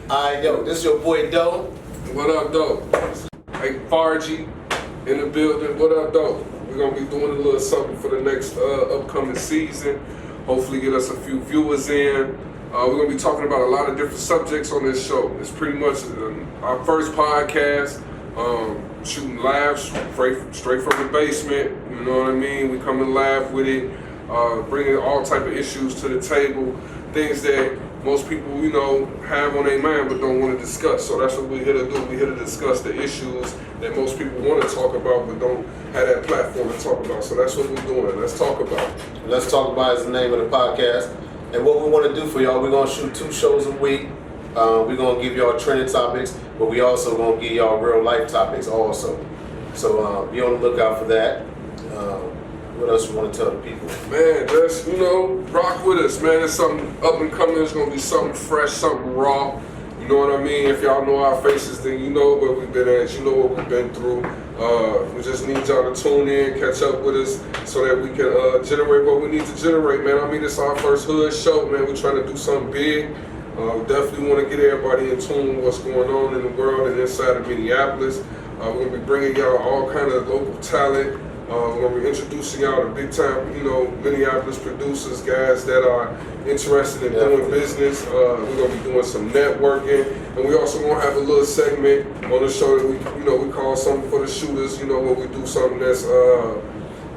Alright, yo, this is your boy Doe. What up, though? Hey, Fargy in the building. What up, though? We're gonna be doing a little something for the next upcoming season. Hopefully, get us a few viewers in. We're gonna be talking about a lot of different subjects on this show. It's pretty much our first podcast. Shooting live straight from the basement. You know what I mean? We come and laugh with it. Bringing all type of issues to the table. Things that most people, you know, have on their mind but don't want to discuss. So that's what we're here to do. We're here to discuss the issues that most people want to talk about but don't have that platform to talk about. So that's what we're doing. Let's talk about it. Let's Talk About is the name of the podcast. And what we want to do for y'all, we're going to shoot 2 shows a week. We're going to give y'all trending topics, but we also going to give y'all real life topics also. So be on the lookout for that. What else you want to tell the people? Man, just, you know, rock with us, man. It's something up and coming. It's going to be something fresh, something raw. You know what I mean? If y'all know our faces, then you know where we've been at. You know what we've been through. We just need y'all to tune in, catch up with us so that we can generate what we need to generate, man. I mean, it's our first hood show, man. We're trying to do something big. We definitely want to get everybody in tune with what's going on in the world and inside of Minneapolis. We're going to be bringing y'all all kind of local talent. We're going to be introducing y'all to big time, you know, Minneapolis producers, guys that are interested in doing business. We're going to be doing some networking, and we also going to have a little segment on the show that we call something for the shooters. You know, where we do something that's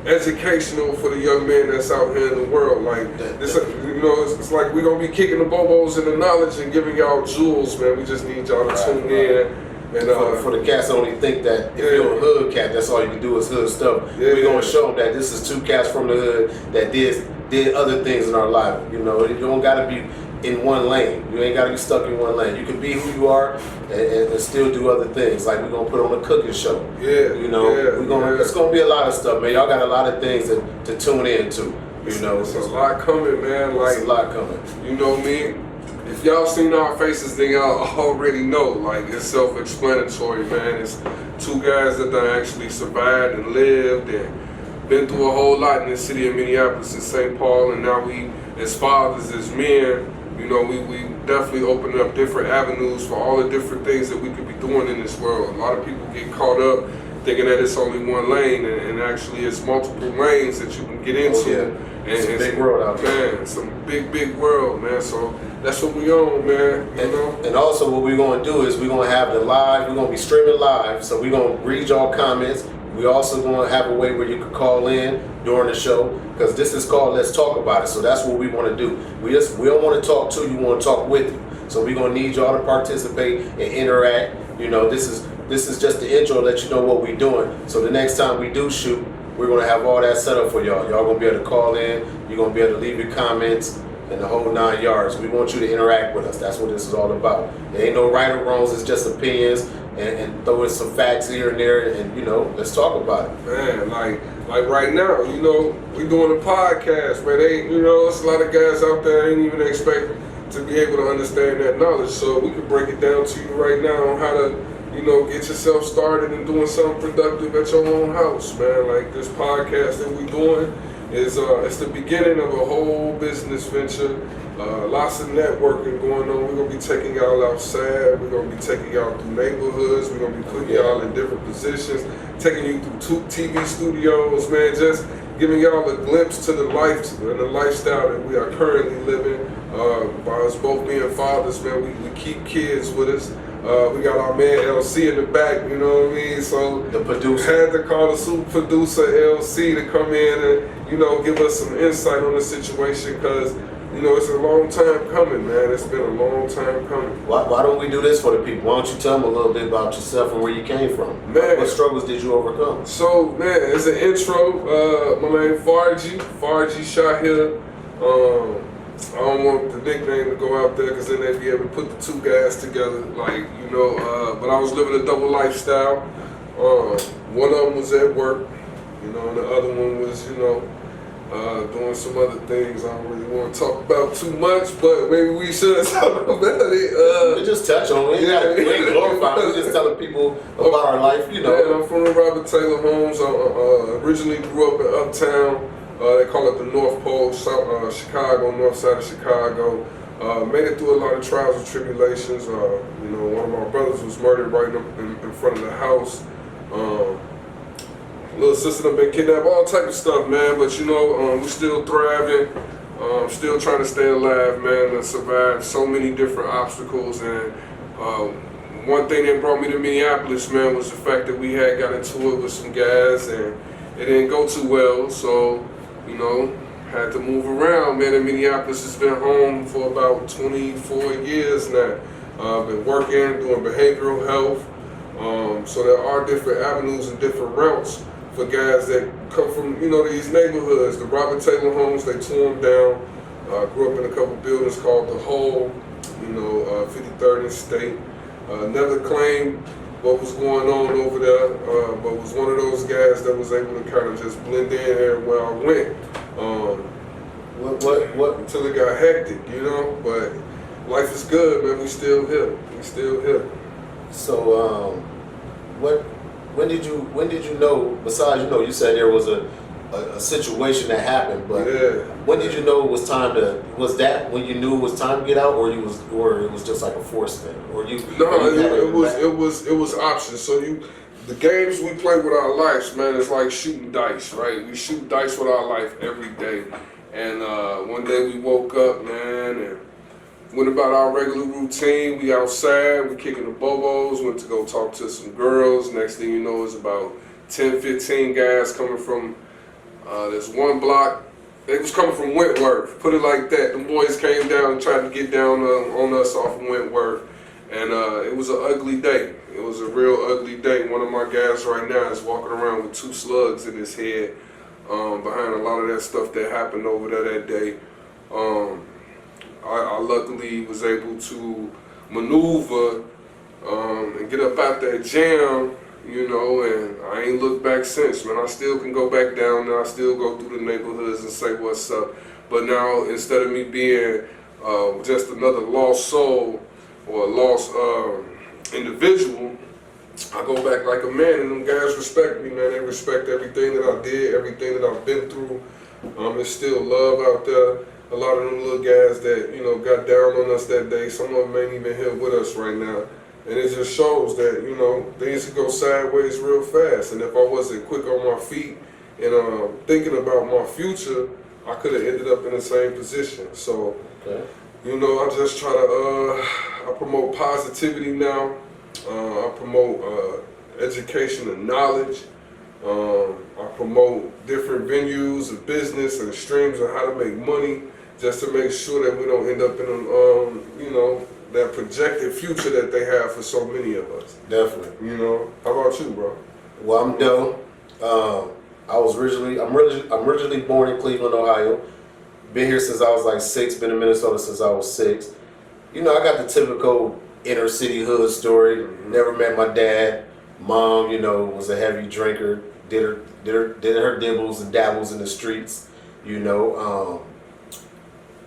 educational for the young men that's out here in the world. Like this, you know, it's like we're going to be kicking the bobos in the knowledge and giving y'all jewels, man. We just need y'all to tune in. And for the cats that only think that if you're a hood cat, that's all you can do is hood stuff. We're going to show them that this is 2 cats from the hood that did other things in our life. You know, you don't got to be in one lane. You ain't got to be stuck in one lane. You can be who you are and still do other things. Like we're going to put on a cooking show. You know, it's going to be a lot of stuff, man. Y'all got a lot of things to tune into. You know, it's a lot coming, man. Like, it's a lot coming. You know me. If y'all seen our faces, then y'all already know. Like, it's self-explanatory, man. It's 2 guys that done actually survived and lived and been through a whole lot in the city of Minneapolis and St. Paul. And now we, as fathers, as men, you know, we definitely opening up different avenues for all the different things that we could be doing in this world. A lot of people get caught up thinking that it's only one lane, and actually it's multiple lanes that you can get into. It's a big world out there. Man, some big world, man. So that's what we on, man. You know? And also what we're going to do is we're going to have the live, we're going to be streaming live, so we're going to read y'all comments. We also going to have a way where you can call in during the show, because this is called Let's Talk About It. So that's what we want to do. We don't want to talk to you, we want to talk with you. So we're going to need y'all to participate and interact. You know, this is just the intro to let you know what we're doing. So the next time we do shoot, we're going to have all that set up for y'all. Y'all going to be able to call in. You're going to be able to leave your comments and the whole 9 yards. We want you to interact with us. That's what this is all about. There ain't no right or wrongs. It's just opinions and throw in some facts here and there. And, you know, let's talk about it. Man, like right now, you know, we doing a podcast, man. You know, there's a lot of guys out there ain't even expect to be able to understand that knowledge. So we can break it down to you right now on how to, you know, get yourself started and doing something productive at your own house, man. Like this podcast that we doing is it's the beginning of a whole business venture. Lots of networking going on. We're gonna be taking y'all outside. We're gonna be taking y'all through neighborhoods. We're gonna be putting y'all in different positions, taking you through TV studios, man. Just giving y'all a glimpse to the life and the lifestyle that we are currently living. By us both being fathers, man, we keep kids with us. We got our man LC in the back, you know what I mean? So the producer had to call the super producer LC to come in and, you know, give us some insight on the situation, because, you know, it's a long time coming, man. It's been a long time coming. Why don't we do this for the people? Why don't you tell them a little bit about yourself and where you came from? Man, what struggles did you overcome? So, man, as an intro, my name Fargy Shahir. I don't want the nickname to go out there, because then they'd be able to put the 2 guys together, like, you know, but I was living a double lifestyle. One of them was at work, you know, and the other one was, you know, doing some other things I don't really want to talk about too much, but maybe we should talk about it. We just touch on it. We ain't glorifying. We're just telling people about our life, you know. Yeah, I'm from the Robert Taylor Homes. I originally grew up in Uptown. They call it the North Pole, Chicago, north side of Chicago. Made it through a lot of trials and tribulations. You know, one of my brothers was murdered right in front of the house. Little sister done been kidnapped, all type of stuff, man. But you know, we're still thriving. Still trying to stay alive, man, and survive so many different obstacles. And one thing that brought me to Minneapolis, man, was the fact that we had got into it with some guys, and it didn't go too well. So, you know, had to move around, man. And Minneapolis has been home for about 24 years now. Been working, doing behavioral health. So there are different avenues and different routes for guys that come from, you know, these neighborhoods. The Robert Taylor homes, they tore them down. Grew up in a couple buildings called The Hole, you know, 53rd and State. Never claimed what was going on over there, but was one of those guys that was able to kind of just blend in everywhere I went. Until it got hectic, you know. But life is good, man. We still here. We still here. So, when did you know? Besides, you know, you said there was a situation that happened, but yeah. When did you know it was time to? Was that when you knew it was time to get out, or it was just like a forced thing, or you? No, it was options. So the games we play with our lives, man, is like shooting dice, right? We shoot dice with our life every day, and one day we woke up, man, and went about our regular routine. We outside, we kicking the bobos, went to go talk to some girls. Next thing you know, it's about 10, 15 guys coming from this one block. They was coming from Wentworth, put it like that. The boys came down and tried to get down on us off of Wentworth. And it was an ugly day. It was a real ugly day. One of my guys right now is walking around with 2 slugs in his head behind a lot of that stuff that happened over there that day. I luckily was able to maneuver and get up out that jam, you know, and I ain't looked back since, man. I still can go back down there. I still go through the neighborhoods and say what's up. But now, instead of me being just another lost soul or a lost individual, I go back like a man, and them guys respect me, man. They respect everything that I did, everything that I've been through. There's still love out there. A lot of them little guys that, you know, got down on us that day, some of them ain't even here with us right now. And it just shows that, you know, things could go sideways real fast. And if I wasn't quick on my feet and thinking about my future, I could have ended up in the same position. So, okay. You know, I just try to, I promote positivity now. I promote education and knowledge. I promote different venues of business and streams of how to make money, just to make sure that we don't end up in you know, that projected future that they have for so many of us. Definitely. You know, how about you, bro? Well, I'm Doe. I'm originally born in Cleveland, Ohio. Been here since I was like 6. Been in Minnesota since I was 6. You know, I got the typical inner city hood story. Never met my dad. Mom, you know, was a heavy drinker. Did her dibbles and dabbles in the streets. You know,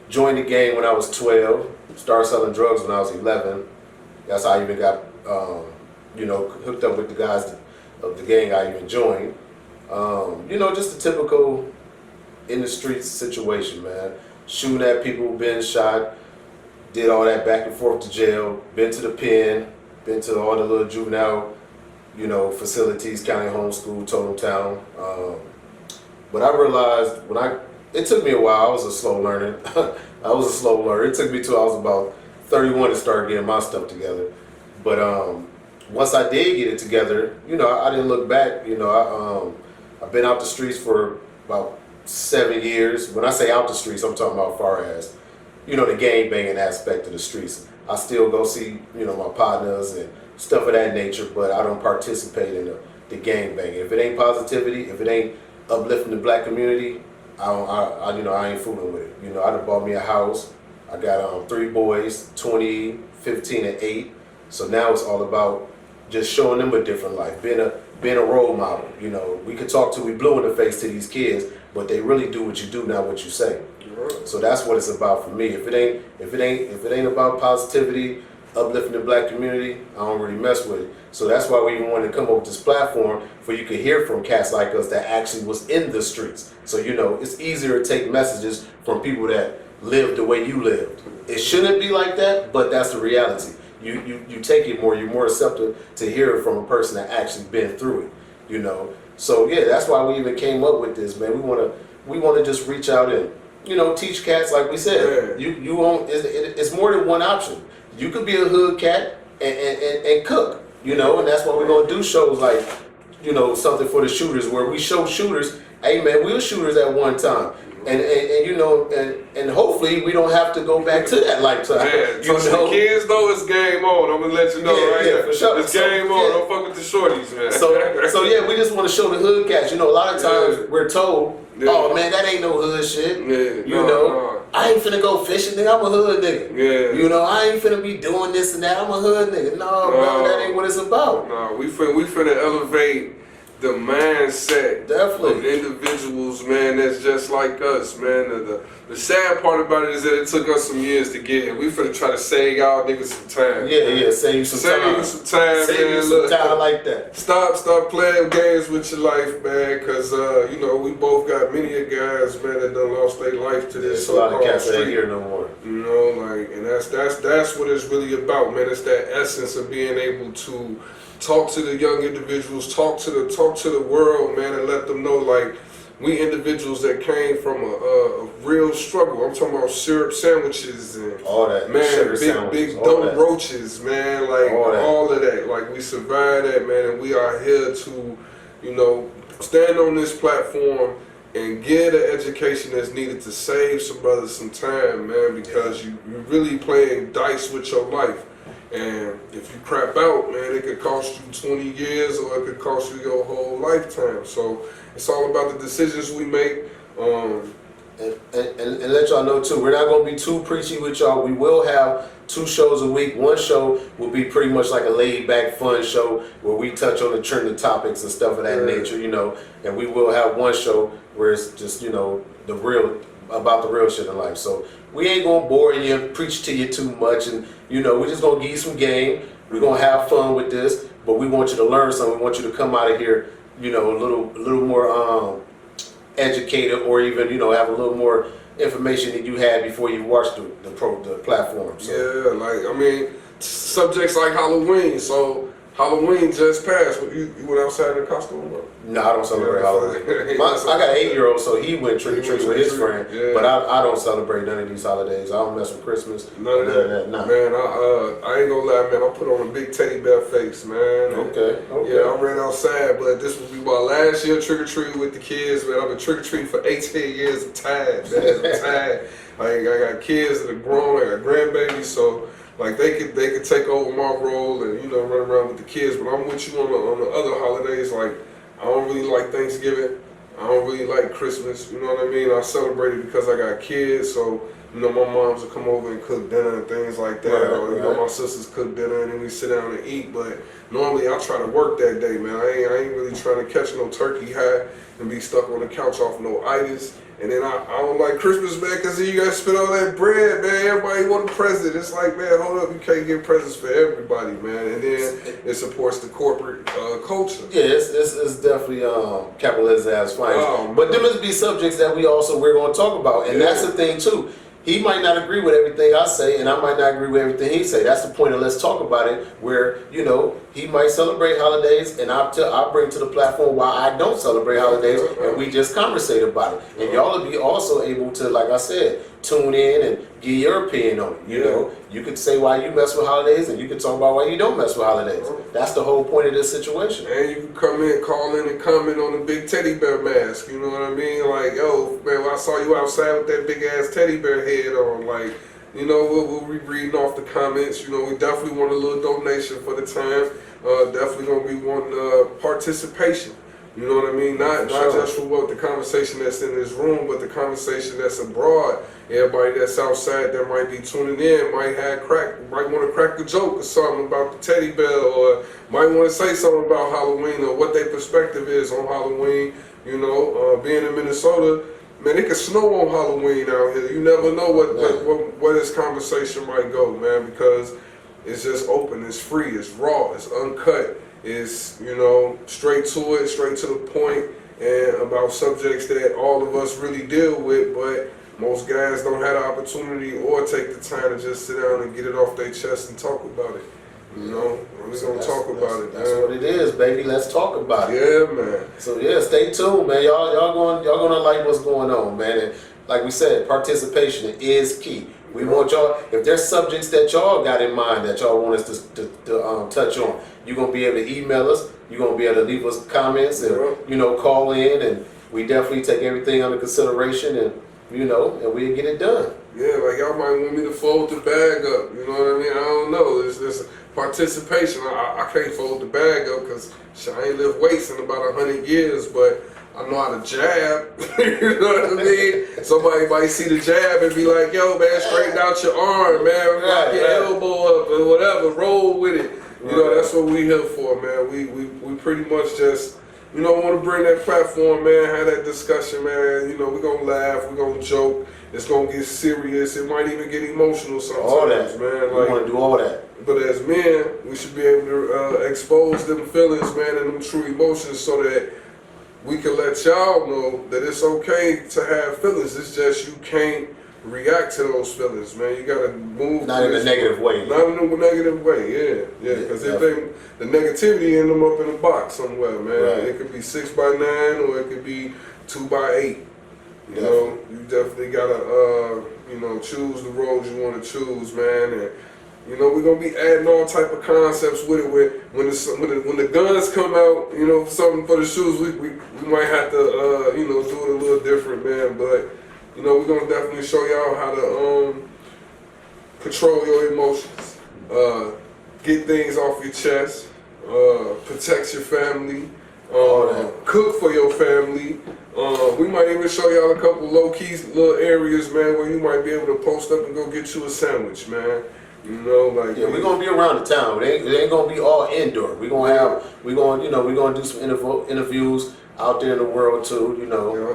joined the gang when I was 12. Started selling drugs when I was 11. That's how I even got, you know, hooked up with the guys of the gang I even joined. You know, just a typical in the streets situation, man. Shooting at people, been shot, did all that back and forth to jail, been to the pen, been to all the little juvenile, you know, facilities, county homeschool, total town. But I realized it took me a while. I was a slow learner. It took me till I was about 31 to start getting my stuff together. But once I did get it together, you know, I didn't look back. You know, I've been out the streets for about 7 years. When I say out the streets, I'm talking about far as, you know, the gang banging aspect of the streets. I still go see, you know, my partners and stuff of that nature, but I don't participate in the gang banging. If it ain't positivity, if it ain't uplifting the black community, I ain't fooling with it. You know, I done bought me a house. I got 3 boys, 20, 15, and 8. So now it's all about just showing them a different life, being a role model. You know, we could talk till we blue in the face to these kids, but they really do what you do, not what you say. So that's what it's about for me. If it ain't about positivity, uplifting the black community, I don't really mess with it. So that's why we even wanted to come up with this platform where you could hear from cats like us that actually was in the streets. So, you know, it's easier to take messages from people that live the way you lived. It shouldn't be like that, but that's the reality. You take it more. You're more receptive to hear it from a person that actually been through it. You know. So yeah, that's why we even came up with this, man. We wanna just reach out and teach cats like we said. Yeah. You won't. It's more than one option. You could be a hood cat and cook. And that's why we're gonna do shows like something for the shooters where we show shooters. Hey man, we were shooters at one time. And hopefully we don't have to go back to that lifetime. Yeah, so the kids know it's game on. I'm gonna let you know right yeah, now. For sure. It's game on. Don't fuck with the shorties, man. So yeah, we just want to show the hood cats. A lot of times we're told, oh man, that ain't no hood shit. Yeah, I ain't finna go fishing, nigga. I'm a hood nigga. Yeah. I ain't finna be doing this and that. I'm a hood nigga. No, bro, that ain't what it's about. No, we finna elevate the mindset Definitely of individuals, man, that's just like us, man. The sad part about it is that it took us some years to get here. We finna try to save y'all niggas some time. Yeah, save you some time. Save you some time, save man. You some time like that. Stop playing games with your life, man, because, we both got many of guys, man, that done lost their life to this a lot of cats street. that ain't here no more. And that's what it's really about, man. It's that essence of being able to talk to the young individuals, talk to the world, man, and let them know, like, we individuals that came from a real struggle. I'm talking about syrup sandwiches and all that, man, big dumb roaches, man, like all of that. Like, we survived that, man, and we are here to, stand on this platform and get the education that's needed to save some brothers some time, man, because you're really playing dice with your life. And if you crap out, man, it could cost you 20 years or it could cost you your whole lifetime. So it's all about the decisions we make. And let y'all know too, we're not going to be too preachy with y'all. We will have 2 shows a week. One show will be pretty much like a laid back fun show where we touch on the trending topics and stuff of that nature, and we will have one show where it's just, about the real shit in life. So we ain't gonna bore you and preach to you too much, and we're just gonna give you some game. We're gonna have fun with this, but we want you to learn something. We want you to come out of here, a little more educated, or even have a little more information that you had before you watched the platform. So. Yeah, subjects like Halloween. So Halloween just passed. You went outside in a costume, bro? No, I don't celebrate Halloween. I got an 8-year-old, so he went trick-or-treating with his friend. Yeah. But I don't celebrate none of these holidays. I don't mess with Christmas. None of that. Nah. Man, I ain't gonna lie, man. I put on a big teddy bear face, man. Okay. Yeah, I ran outside, but this will be my last year trick-or-treating with the kids, man. I've been trick-or-treating for 18 years. I'm tired, man. I'm tired. I got kids that are grown. I got grandbabies, so like they could take over my role and run around with the kids. But I'm with you on the other holidays. Like, I don't really like Thanksgiving. I don't really like Christmas. You know what I mean? I celebrate it because I got kids. So my moms will come over and cook dinner and things like that. Or my sisters cook dinner and then we sit down and eat. But normally I try to work that day, man. I ain't really trying to catch no turkey high and be stuck on the couch off no itis. And then I don't like Christmas, man, because you got to spend all that bread, man. Everybody want a present. It's like, man, hold up, you can't get presents for everybody, man. And then it supports the corporate culture. Yeah, it's definitely capitalism as finest. But there must be subjects that we're going to talk about. And that's the thing, too. He might not agree with everything I say, and I might not agree with everything he say. That's the point of Let's Talk About It, where, he might celebrate holidays, and I'll bring to the platform why I don't celebrate holidays, and we just conversate about it. And y'all will be also able to, like I said, tune in and give your opinion on it. You could say why you mess with holidays, and you could talk about why you don't mess with holidays. That's the whole point of this situation. And you can come in, call in, and comment on the big teddy bear mask. You know what I mean? Like, yo, man, I saw you outside with that big ass teddy bear head on. Like, we'll be reading off the comments. We definitely want a little donation for the time. Definitely gonna be wanting participation. You know what I mean? Not just for what the conversation that's in this room, but the conversation that's abroad. Everybody that's outside that might be tuning in might want to crack a joke or something about the teddy bear, or might want to say something about Halloween or what their perspective is on Halloween. Being in Minnesota, man, it can snow on Halloween out here. You never know where this conversation might go, man, because it's just open, it's free, it's raw, it's uncut. It's, straight to it, straight to the point, and about subjects that all of us really deal with, but most guys don't have the opportunity or take the time to just sit down and get it off their chest and talk about it. You know, we're gonna talk about it. That's what it is, baby. Let's talk about it. Yeah, man. So yeah, stay tuned, man. Y'all gonna like what's going on, man. And like we said, participation is key. We want y'all. If there's subjects that y'all got in mind that y'all want us to touch on, you're gonna be able to email us. You're gonna be able to leave us comments and call in, and we definitely take everything under consideration, and and we'll get it done. Yeah, like y'all might want me to fold the bag up. You know what I mean? I don't know. It's just participation. I can't fold the bag up because I ain't lift weights in about 100 years, but I know how to jab. You know what I mean? Somebody might see the jab and be like, "Yo, man, straighten out your arm, man. Rock your elbow up or whatever. Roll with it." You know, that's what we here for, man. We pretty much just want to bring that platform, man. Have that discussion, man. We're gonna laugh. We're gonna joke. It's gonna get serious. It might even get emotional sometimes, all that, man. We want to do all that. But as men, we should be able to expose them feelings, man, and them true emotions, so that we can let y'all know that it's okay to have feelings. It's just you can't react to those feelings, man. You gotta move. Not in a negative way. Not in a negative way, yeah. Because if the negativity in them up in a box somewhere, man. Right. It could be 6x9 or it could be 2x8. You definitely gotta choose the roads you want to choose, man. And we're gonna be adding all type of concepts with it. When the guns come out, something for the shoes, we might have to do it a little different, man. But we're gonna definitely show y'all how to control your emotions, get things off your chest, protect your family, cook for your family. We might even show y'all a couple low-key little areas, man, where you might be able to post up and go get you a sandwich, man. We're gonna be around the town. It ain't gonna be all indoor. We're gonna do some interviews out there in the world too.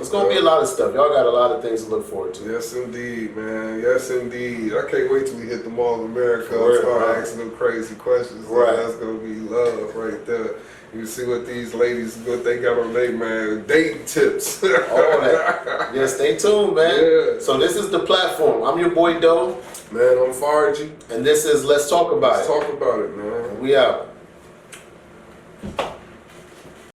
It's gonna be a lot of stuff. Y'all got a lot of things to look forward to. Yes, indeed, man. Yes, indeed. I can't wait till we hit the Mall of America and start asking them crazy questions. Right. That's gonna be love right there. You see what these ladies, what they got on their man, dating tips. All that. Yeah, stay tuned, man. Yeah. So this is the platform. I'm your boy Doe. Man, I'm Fargy. And this is Let's Talk About It. Let's talk about it, man. And we out.